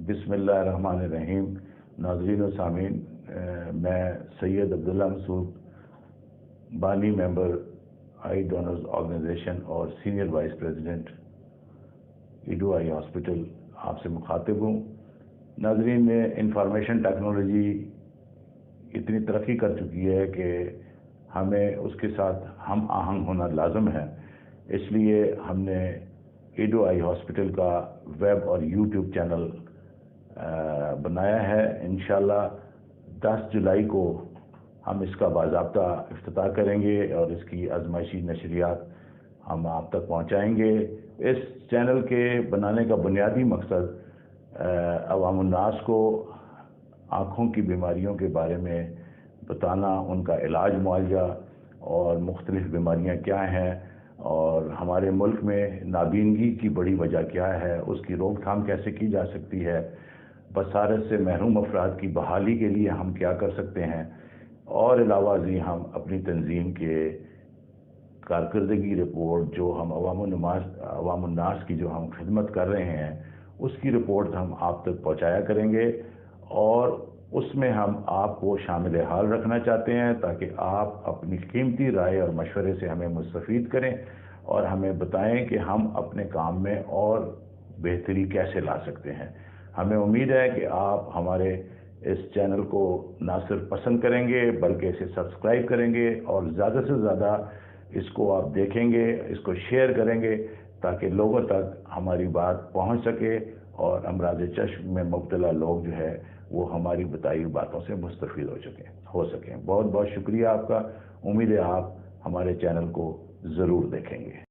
बिस्मिल्लाहिर्रहमानिर्रहीम। नाज़रीन व सामीन, मैं सैयद अब्दुल्ला मसूद, बानी मेंबर आई डोनर्स ऑर्गेनाइजेशन और सीनियर वाइस प्रेसिडेंट ईडो आई हॉस्पिटल आपसे मुखातिब हूँ। नाज़रीन, इंफॉर्मेशन टेक्नोलॉजी इतनी तरक्की कर चुकी है कि हमें उसके साथ हम आहंग होना लाजम है। इसलिए हमने ईडो आई हॉस्पिटल का वेब और यूट्यूब चैनल बनाया है। इंशाल्लाह 10 जुलाई को हम इसका बाज़ाब्ता इफ्तिताह करेंगे और इसकी आज़माइशी नशरियात हम आप तक पहुंचाएंगे। इस चैनल के बनाने का बुनियादी मकसद अवामुन्नास को आँखों की बीमारियों के बारे में बताना, उनका इलाज मुआवजा और मुख्तलिफ बीमारियां क्या हैं और हमारे मुल्क में नाबीनगी की बड़ी वजह क्या है, उसकी रोकथाम कैसे की जा सकती है, बसारत से महरूम अफराद की बहाली के लिए हम क्या कर सकते हैं, और अलावा जी हम अपनी तंजीम के कारकर्दगी रिपोर्ट जो हम अवामुन्नास की जो हम खिदमत कर रहे हैं उसकी रिपोर्ट हम आप तक पहुंचाया करेंगे और उसमें हम आपको शामिल हाल रखना चाहते हैं ताकि आप अपनी कीमती राय और मशवरे से हमें मुस्तफ़ीद करें और हमें बताएं कि हम अपने काम में और बेहतरी कैसे ला सकते हैं। हमें उम्मीद है कि आप हमारे इस चैनल को ना सिर्फ पसंद करेंगे बल्कि इसे सब्सक्राइब करेंगे और ज़्यादा से ज़्यादा इसको आप देखेंगे, इसको शेयर करेंगे ताकि लोगों तक हमारी बात पहुंच सके और अमराज चश्म में मुब्तला लोग जो है वो हमारी बताई हुई बातों से मुस्तफ़ीद हो सकें। बहुत बहुत शुक्रिया आपका। उम्मीद है आप हमारे चैनल को ज़रूर देखेंगे।